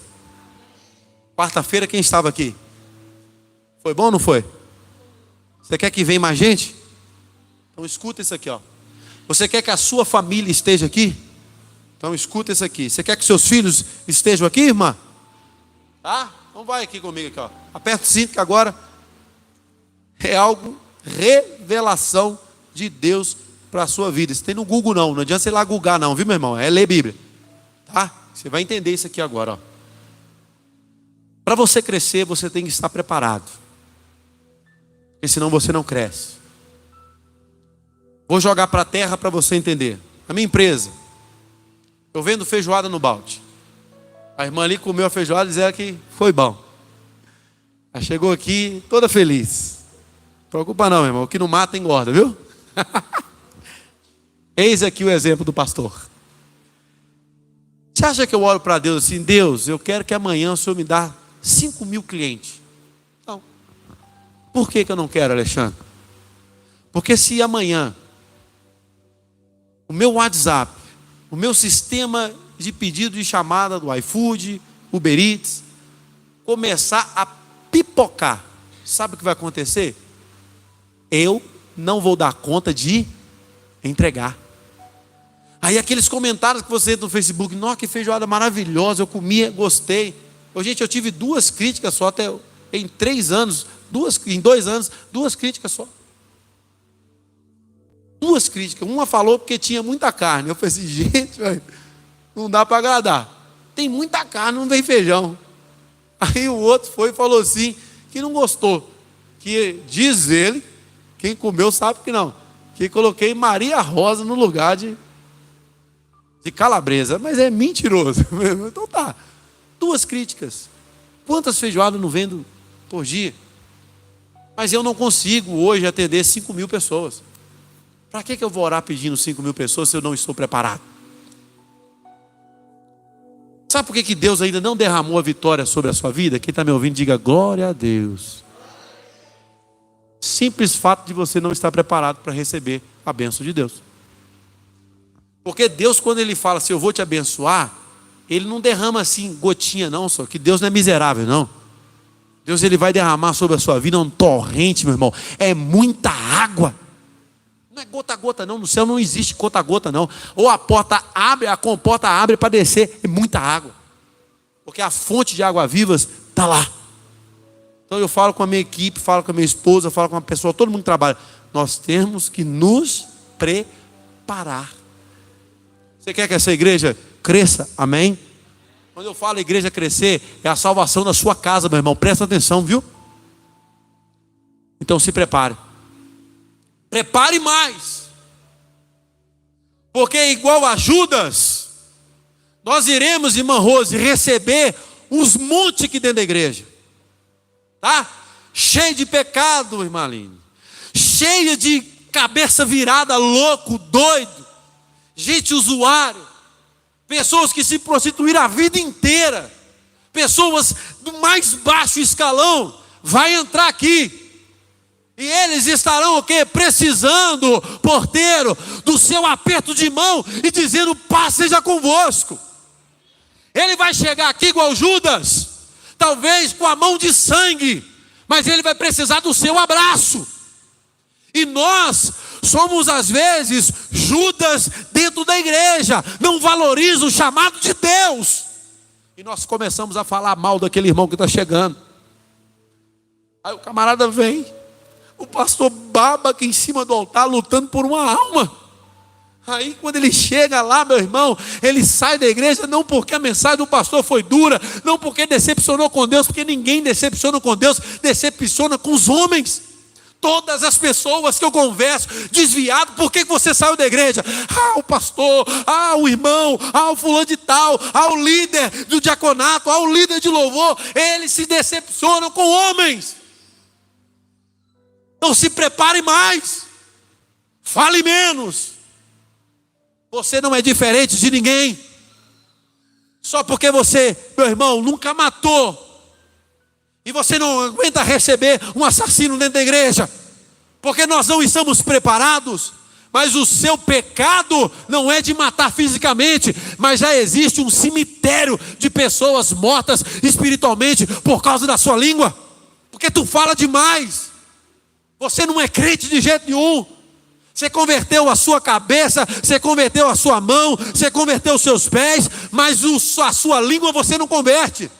Speaker 1: Quarta-feira quem estava aqui? Foi bom ou não foi? Você quer que venha mais gente? Então escuta isso aqui, ó. Você quer que a sua família esteja aqui? Então escuta isso aqui. Você quer que seus filhos estejam aqui, irmã? Tá? Então vai aqui comigo aqui, ó. Aperta o cinto que agora é algo, revelação de Deus para a sua vida. Isso tem no Google não adianta você ir lá googar não, viu meu irmão? É ler Bíblia. Tá? Você vai entender isso aqui agora, ó. Para você crescer, você tem que estar preparado. Porque senão você não cresce. Vou jogar para a terra para você entender. A minha empresa, eu vendo feijoada no balde. A irmã ali comeu a feijoada e dizia que foi bom. Ela chegou aqui toda feliz. Não preocupa não, meu irmão. O que não mata engorda, viu? Eis aqui o exemplo do pastor. Você acha que eu oro para Deus assim? Deus, eu quero que amanhã o Senhor me dá 5.000 clientes. Não. Por que eu não quero, Alexandre? Porque se amanhã o meu WhatsApp, o meu sistema de pedido de chamada do iFood, Uber Eats, começar a pipocar, sabe o que vai acontecer? Eu não vou dar conta de entregar. Aí aqueles comentários que você entra no Facebook, nossa, que feijoada maravilhosa, eu comia, gostei. Gente, eu tive 2 críticas só, até em 3 anos, em 2 anos, 2 críticas só. 2 críticas, uma falou porque tinha muita carne. Eu falei assim, gente, não dá para agradar. Tem muita carne, não vem feijão. Aí o outro foi e falou assim, que não gostou. Que diz ele, quem comeu sabe que não. Que coloquei Maria Rosa no lugar de calabresa. Mas é mentiroso. Então tá. 2 críticas. Quantas feijoadas não vendo por dia? Mas eu não consigo hoje atender 5.000 pessoas. Para que eu vou orar pedindo 5.000 pessoas se eu não estou preparado? Sabe por que Deus ainda não derramou a vitória sobre a sua vida? Quem está me ouvindo, diga glória a Deus. Simples fato de você não estar preparado para receber a bênção de Deus. Porque Deus, quando Ele fala assim, eu vou te abençoar, Ele não derrama assim, gotinha não, só que Deus não é miserável, não. Deus, Ele vai derramar sobre a sua vida um torrente, meu irmão. É muita água. Não é gota a gota não, no céu não existe gota a gota não. Ou a porta abre, a comporta abre para descer, é muita água. Porque a fonte de água vivas está lá. Então eu falo com a minha equipe, falo com a minha esposa, falo com a pessoa, todo mundo que trabalha. Nós temos que nos preparar. Você quer que essa igreja cresça? Amém? Quando eu falo igreja crescer, é a salvação da sua casa, meu irmão. Presta atenção, viu? Então se prepare. Prepare mais. Porque igual a Judas, nós iremos, irmã Rose, receber uns montes aqui dentro da igreja. Tá? Cheio de pecado, irmã Aline. Cheia de cabeça virada, louco, doido. Gente usuário. Pessoas que se prostituíram a vida inteira. Pessoas do mais baixo escalão. Vai entrar aqui. E eles estarão o quê? Precisando, porteiro, do seu aperto de mão e dizendo, paz seja convosco. Ele vai chegar aqui igual Judas, talvez com a mão de sangue, mas ele vai precisar do seu abraço. E nós somos às vezes Judas dentro da igreja, não valoriza o chamado de Deus. E nós começamos a falar mal daquele irmão que está chegando. Aí o camarada vem, o pastor baba aqui em cima do altar lutando por uma alma. Aí quando ele chega lá, meu irmão, ele sai da igreja não porque a mensagem do pastor foi dura, não porque decepcionou com Deus, porque ninguém decepciona com Deus, decepciona com os homens. Todas as pessoas que eu converso, desviado, por que você saiu da igreja? Ah, o pastor, ah, o irmão, ah, o fulano de tal, ah, o líder do diaconato, ah, o líder de louvor. Eles se decepcionam com homens. Então se prepare mais, fale menos. Você não é diferente de ninguém. Só porque você, meu irmão, nunca matou, e você não aguenta receber um assassino dentro da igreja, porque nós não estamos preparados. Mas o seu pecado não é de matar fisicamente, mas já existe um cemitério de pessoas mortas espiritualmente por causa da sua língua, porque tu fala demais. Você não é crente de jeito nenhum. Você converteu a sua cabeça, você converteu a sua mão, você converteu os seus pés, mas a sua língua você não converte.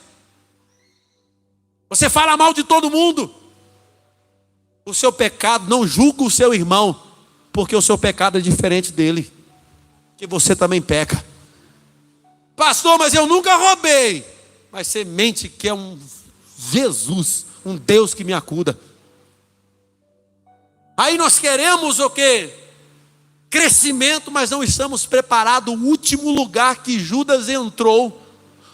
Speaker 1: Você fala mal de todo mundo. O seu pecado, não julga o seu irmão, porque o seu pecado é diferente dele, que você também peca. Pastor, mas eu nunca roubei. Mas você mente que é um Jesus, um Deus que me acuda. Aí nós queremos o quê? Crescimento, mas não estamos preparados. O último lugar que Judas entrou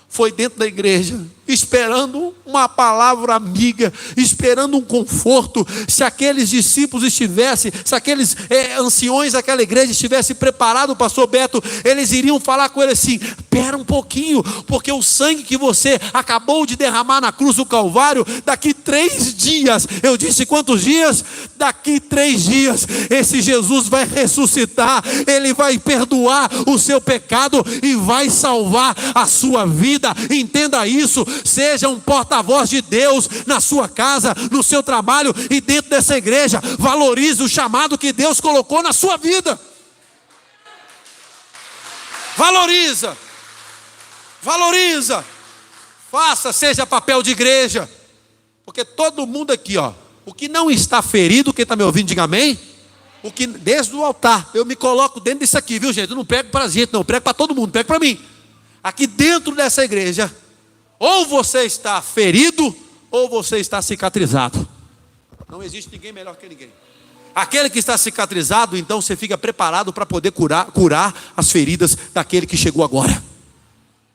Speaker 1: foi dentro da igreja, esperando uma palavra amiga, esperando um conforto. Se aqueles discípulos estivessem, se aqueles anciões daquela igreja estivessem preparados, pastor Beto, eles iriam falar com ele assim: espera um pouquinho, porque o sangue que você acabou de derramar na cruz do Calvário, daqui 3 dias, eu disse quantos dias? Daqui 3 dias, esse Jesus vai ressuscitar, ele vai perdoar o seu pecado e vai salvar a sua vida. Entenda isso, seja um porta-voz de Deus na sua casa, no seu trabalho e dentro dessa igreja. Valorize o chamado que Deus colocou na sua vida. Valoriza. Faça, seja papel de igreja. Porque todo mundo aqui, ó, o que não está ferido, quem está me ouvindo, diga amém. O que, desde o altar, eu me coloco dentro disso aqui, viu gente? Eu não prego para a gente, não, eu prego para todo mundo, prego para mim. Aqui dentro dessa igreja, ou você está ferido, ou você está cicatrizado. Não existe ninguém melhor que ninguém. Aquele que está cicatrizado, então você fica preparado para poder curar as feridas daquele que chegou agora.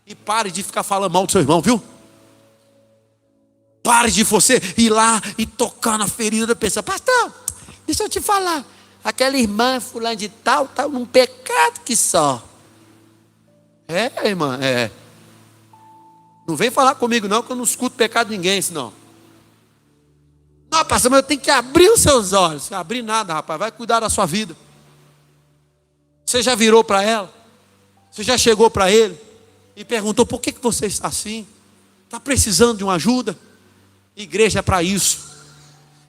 Speaker 1: E pare de ficar falando mal do seu irmão, viu? Pare de você ir lá e tocar na ferida da pessoa. Pastor, deixa eu te falar, aquela irmã fulana de tal, está num pecado que só. Irmã, Não vem falar comigo não, que eu não escuto pecado de ninguém, senão. Não, pastor, mas eu tenho que abrir os seus olhos. Não abrir nada, rapaz, vai cuidar da sua vida. Você já virou para ela? Você já chegou para ele e perguntou: por que você está assim? Está precisando de uma ajuda? Igreja é para isso.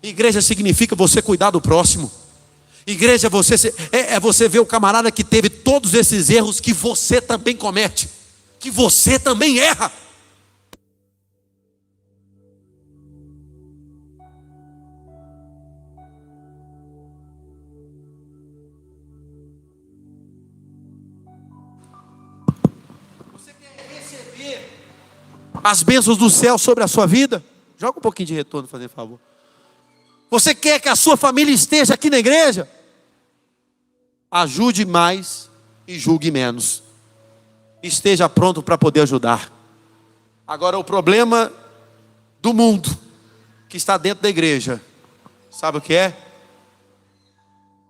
Speaker 1: Igreja significa você cuidar do próximo. Igreja é você ver o camarada que teve todos esses erros que você também comete, que você também erra. Você quer receber as bênçãos do céu sobre a sua vida? Joga um pouquinho de retorno, fazer favor. Você quer que a sua família esteja aqui na igreja? Ajude mais e julgue menos. Esteja pronto para poder ajudar. Agora, o problema do mundo que está dentro da igreja, sabe o que é?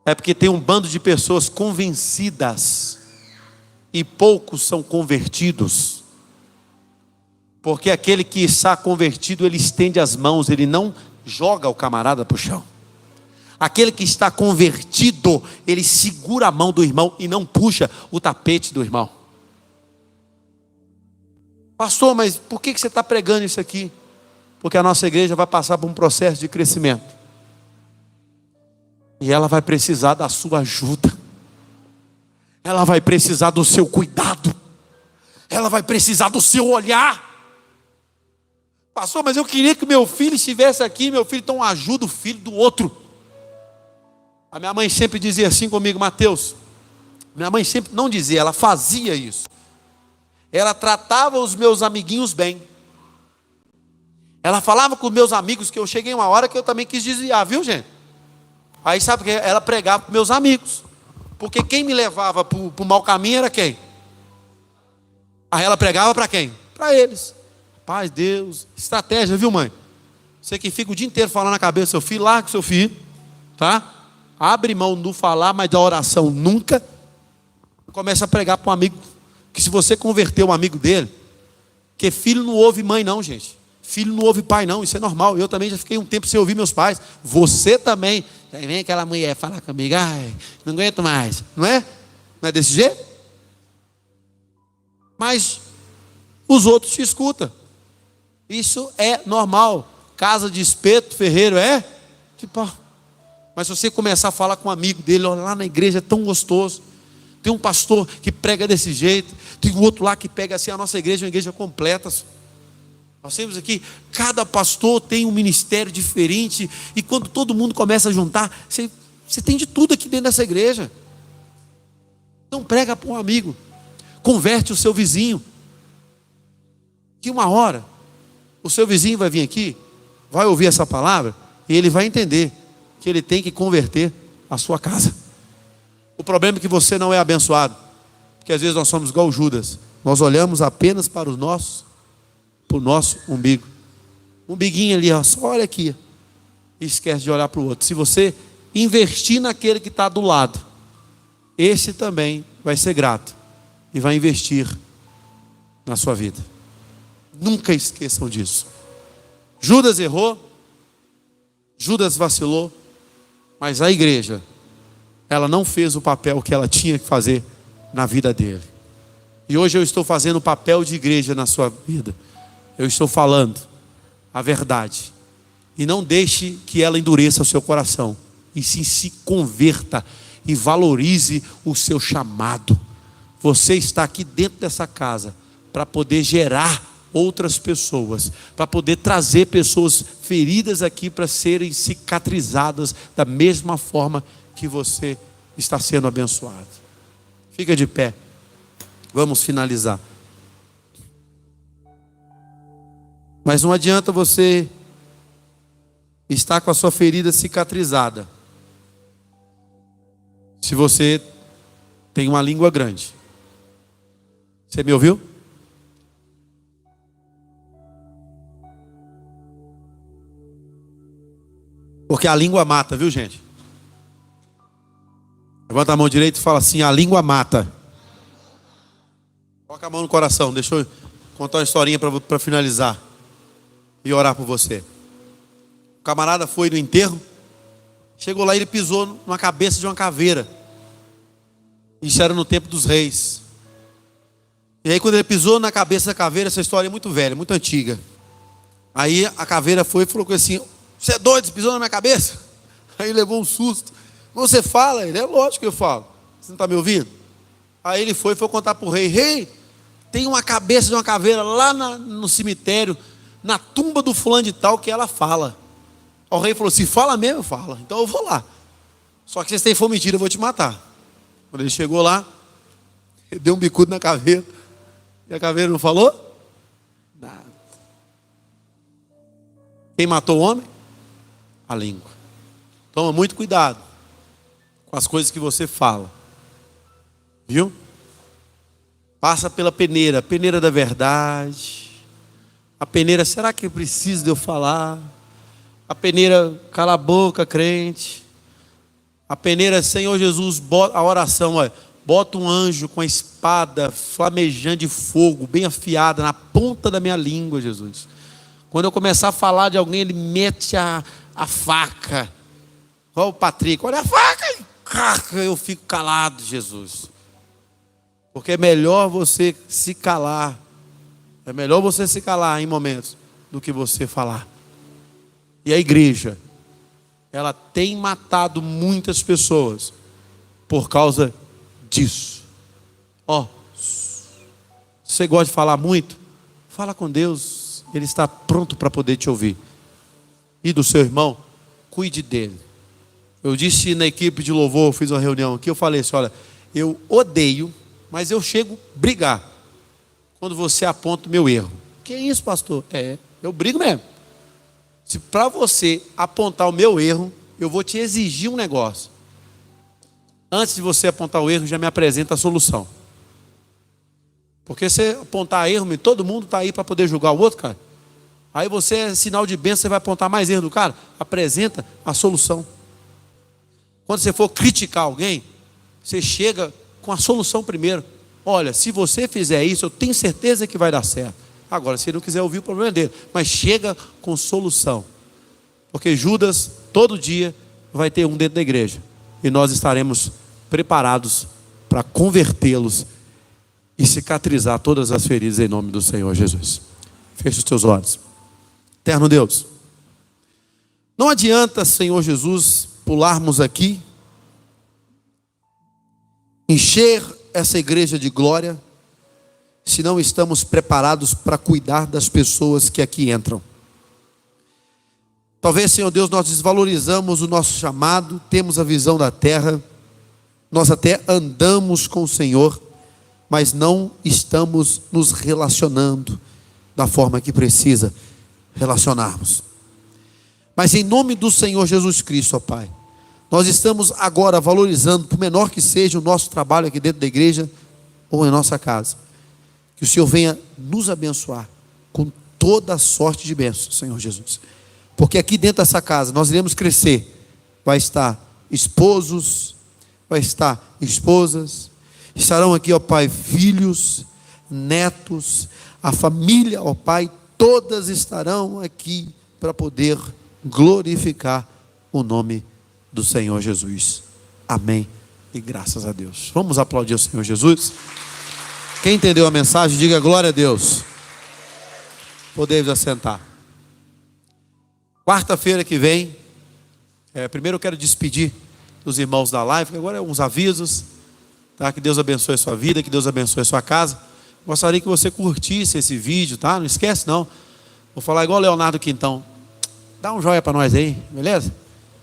Speaker 1: É porque tem um bando de pessoas convencidas e poucos são convertidos. Porque aquele que está convertido, ele estende as mãos, ele não joga o camarada para o chão. Aquele que está convertido, ele segura a mão do irmão e não puxa o tapete do irmão. Pastor, mas por que você está pregando isso aqui? Porque a nossa igreja vai passar por um processo de crescimento. E ela vai precisar da sua ajuda. Ela vai precisar do seu cuidado. Ela vai precisar do seu olhar. Pastor, mas eu queria que meu filho estivesse aqui. Meu filho, então ajuda o filho do outro. A minha mãe sempre dizia assim comigo: Mateus. Minha mãe sempre não dizia, ela fazia isso. Ela tratava os meus amiguinhos bem. Ela falava com os meus amigos, que eu cheguei uma hora que eu também quis desviar, viu gente? Aí sabe o que? Ela pregava para meus amigos. Porque quem me levava para o mau caminho era quem? Aí ela pregava para quem? Para eles. Paz, Deus, estratégia, viu mãe? Você que fica o dia inteiro falando na cabeça do seu filho, larga o seu filho, tá? Abre mão do falar, mas da oração nunca. Começa a pregar para um amigo, que se você converter um amigo dele, que filho não ouve mãe não, gente. Filho não ouve pai não, isso é normal. Eu também já fiquei um tempo sem ouvir meus pais. Você também. Aí vem aquela mulher falar comigo: ai, não aguento mais. Não é? Não é desse jeito? Mas os outros te escutam. Isso é normal. Casa de espeto, ferreiro é de pau. Mas se você começar a falar com um amigo dele, olha, lá na igreja é tão gostoso. Tem um pastor que prega desse jeito, tem um outro lá que pega assim, a nossa igreja é uma igreja completa. Nós temos aqui, cada pastor tem um ministério diferente, e quando todo mundo começa a juntar, você tem de tudo aqui dentro dessa igreja. Então prega para um amigo, converte o seu vizinho, que uma hora o seu vizinho vai vir aqui, vai ouvir essa palavra, e ele vai entender que ele tem que converter a sua casa. O problema é que você não é abençoado, porque às vezes nós somos igual Judas, nós olhamos apenas para o nosso umbigo, umbiguinho ali, ó, só olha aqui, e esquece de olhar para o outro. Se você investir naquele que está do lado, esse também vai ser grato e vai investir na sua vida. Nunca esqueçam disso. Judas errou, Judas vacilou, mas a igreja, ela não fez o papel que ela tinha que fazer na vida dele. E hoje eu estou fazendo o papel de igreja na sua vida. Eu estou falando a verdade. E não deixe que ela endureça o seu coração. E sim, se converta e valorize o seu chamado. Você está aqui dentro dessa casa para poder gerar outras pessoas, para poder trazer pessoas feridas aqui para serem cicatrizadas da mesma forma que você está sendo abençoado. Fica de pé. Vamos finalizar. Mas não adianta você estar com a sua ferida cicatrizada se você tem uma língua grande. Você me ouviu? Porque a língua mata, viu, gente? Levanta a mão direita e fala assim: a língua mata. Coloca a mão no coração. Deixa eu contar uma historinha para finalizar e orar por você. O camarada foi no enterro, chegou lá e ele pisou na cabeça de uma caveira. Isso era no tempo dos reis. E aí quando ele pisou na cabeça da caveira, essa história é muito velha, muito antiga. Aí a caveira foi e falou assim: você é doido, você pisou na minha cabeça? Aí ele levou um susto. Você fala? Ele: é lógico que eu falo. Você não está me ouvindo? Aí ele foi contar para o rei: rei, tem uma cabeça de uma caveira lá no cemitério, na tumba do fulano de tal, que ela fala. O rei falou: se fala mesmo, fala. Então eu vou lá. Só que se for mentira, eu vou te matar. Quando ele chegou lá, ele deu um bicudo na caveira. E a caveira não falou nada. Quem matou o homem? A língua. Toma muito cuidado com as coisas que você fala. Viu? Passa pela peneira, a peneira da verdade. A peneira: será que precisa de eu falar? A peneira: cala a boca, crente. A peneira: Senhor Jesus, a oração, olha, bota um anjo com a espada flamejante de fogo, bem afiada, na ponta da minha língua, Jesus. Quando eu começar a falar de alguém, ele mete a faca. Olha o Patrick: olha a faca, eu fico calado, Jesus. Porque é melhor você se calar. É melhor você se calar em momentos do que você falar. E a igreja, ela tem matado muitas pessoas por causa disso. Ó, você gosta de falar muito? Fala com Deus, Ele está pronto para poder te ouvir. E do seu irmão, cuide dele. Eu disse na equipe de louvor, fiz uma reunião aqui, eu falei assim: olha, eu odeio, mas eu chego a brigar quando você aponta o meu erro. Que isso, pastor? Eu brigo mesmo. Se para você apontar o meu erro, eu vou te exigir um negócio. Antes de você apontar o erro, já me apresenta a solução. Porque se apontar erro, todo mundo está aí para poder julgar o outro, cara. Aí você é sinal de bênção, você vai apontar mais erro do cara. Apresenta a solução. Quando você for criticar alguém, você chega com a solução primeiro. Olha, se você fizer isso, eu tenho certeza que vai dar certo. Agora, se ele não quiser ouvir, o problema é dele. Mas chega com solução. Porque Judas, todo dia, vai ter um dentro da igreja. E nós estaremos preparados para convertê-los e cicatrizar todas as feridas em nome do Senhor Jesus. Feche os teus olhos. Eterno Deus, não adianta, Senhor Jesus, pularmos aqui, encher essa igreja de glória, se não estamos preparados para cuidar das pessoas que aqui entram. Talvez, Senhor Deus, nós desvalorizamos o nosso chamado, temos a visão da terra, nós até andamos com o Senhor, mas não estamos nos relacionando da forma que precisa relacionarmos. Mas em nome do Senhor Jesus Cristo, ó Pai, nós estamos agora valorizando, por menor que seja o nosso trabalho aqui dentro da igreja ou em nossa casa, que o Senhor venha nos abençoar com toda a sorte de bênçãos, Senhor Jesus. Porque aqui dentro dessa casa nós iremos crescer. Vai estar esposos, vai estar esposas, estarão aqui, ó Pai, filhos, netos, a família, ó Pai, todas estarão aqui para poder glorificar o nome do Senhor Jesus. Amém e graças a Deus. Vamos aplaudir o Senhor Jesus. Quem entendeu a mensagem, diga glória a Deus. Podemos assentar. Quarta-feira que vem, primeiro eu quero despedir dos irmãos da live, que agora é uns avisos, tá? Que Deus abençoe a sua vida, que Deus abençoe a sua casa. Gostaria que você curtisse esse vídeo, tá? Não esquece não. Vou falar igual o Leonardo Quintão. Dá um joinha para nós aí, beleza?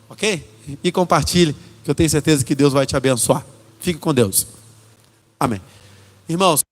Speaker 1: Ok? E compartilhe, que eu tenho certeza que Deus vai te abençoar. Fique com Deus. Amém. Irmãos.